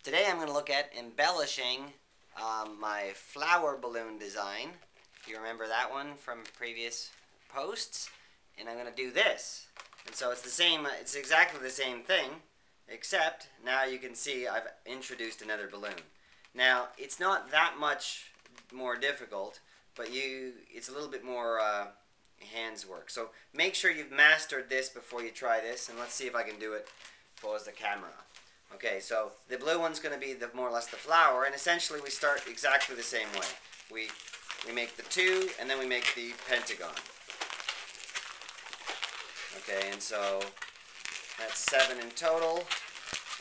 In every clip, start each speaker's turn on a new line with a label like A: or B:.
A: Today I'm going to look at embellishing my flower balloon design. If you remember that one from previous posts. And I'm going to do this. And so it's the same, it's exactly the same thing, except now you can see I've introduced another balloon. Now, it's not that much more difficult, but it's a little bit more hands work. So make sure you've mastered this before you try this, and let's see if I can do it. Pause the camera. Okay, so the blue one's going to be more or less the flower, and essentially we start exactly the same way. We make the two, and then we make the pentagon. Okay, and so that's 7 in total,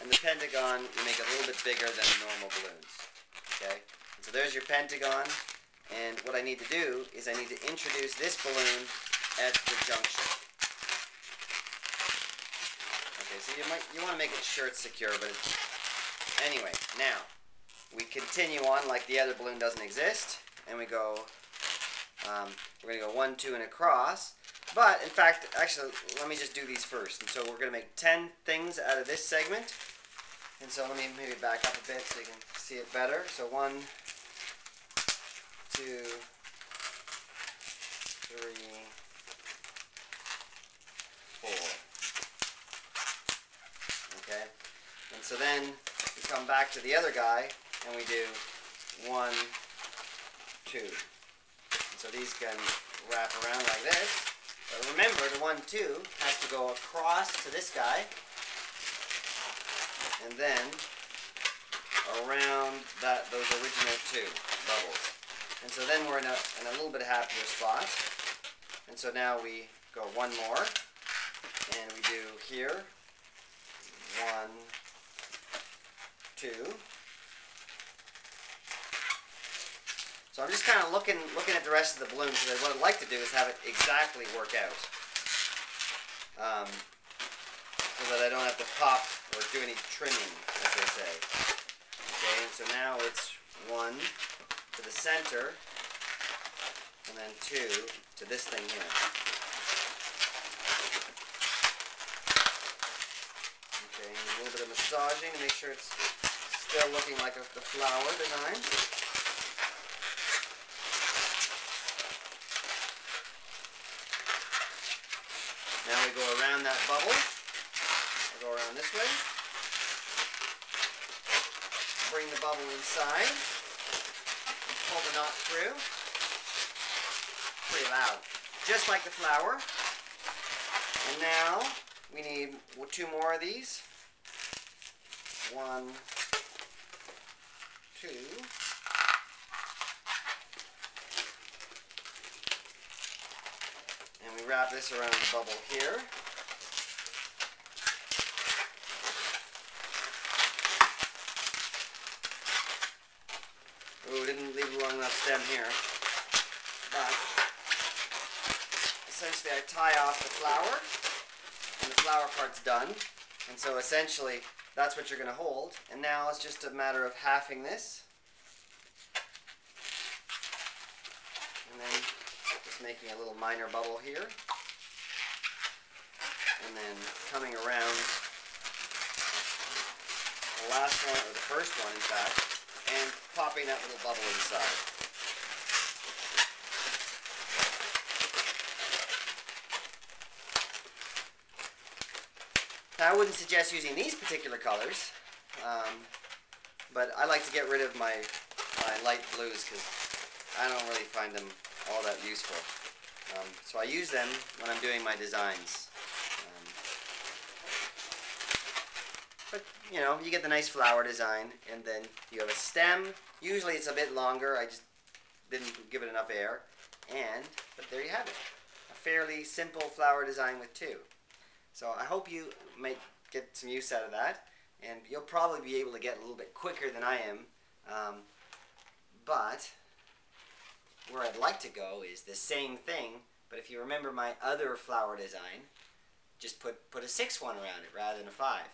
A: and the pentagon you make a little bit bigger than normal balloons. Okay, and so there's your pentagon, and what I need to do is I need to introduce this balloon at the junction. Okay, so you want to make sure it's secure, but anyway, now we continue on like the other balloon doesn't exist, and we go. We're going to go 1, 2, and across. But in fact, actually, let me just do these first. And so we're going to make 10 things out of this segment. And so let me maybe back up a bit so you can see it better. So 1, 2, 3, 4. Okay? And so then we come back to the other guy and we do 1, 2. And so these can wrap around like this. But remember, the 1, 2 has to go across to this guy, and then around those original 2 bubbles. And so then we're in a little bit happier spot. And so now we go 1 more, and we do here 1, 2. So I'm just kind of looking at the rest of the balloon, because what I'd like to do is have it exactly work out, so that I don't have to pop or do any trimming, as they say. Okay, and so now it's 1 to the center, and then 2 to this thing here. Okay, and a little bit of massaging to make sure it's still looking like the flower design. Now we go around that bubble. We'll go around this way. Bring the bubble inside. And pull the knot through. Pretty loud. Just like the flower. And now we need 2 more of these. 1, 2. And we wrap this around the bubble here. Ooh, didn't leave a long enough stem here. But essentially I tie off the flower, and the flower part's done. And so essentially that's what you're going to hold. And now it's just a matter of halving this. And then just making a little minor bubble here, and then coming around the last one, or the first one in fact, and popping that little bubble inside. Now I wouldn't suggest using these particular colors, but I like to get rid of my light blues because I don't really find them all that useful. So I use them when I'm doing my designs. But you know, you get the nice flower design, and then you have a stem. Usually it's a bit longer. I just didn't give it enough air. But there you have it. A fairly simple flower design with 2. So I hope you might get some use out of that, and you'll probably be able to get a little bit quicker than I am. But where I'd like to go is the same thing, but if you remember my other flower design, just put a 6 one around it rather than a 5.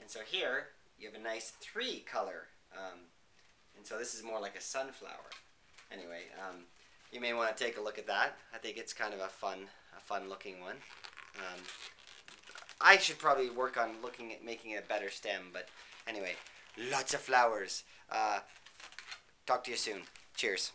A: And so here you have a nice 3 color, and so this is more like a sunflower. Anyway, you may want to take a look at that. I think it's kind of a fun looking one. I should probably work on making a better stem, but anyway, lots of flowers. Talk to you soon. Cheers.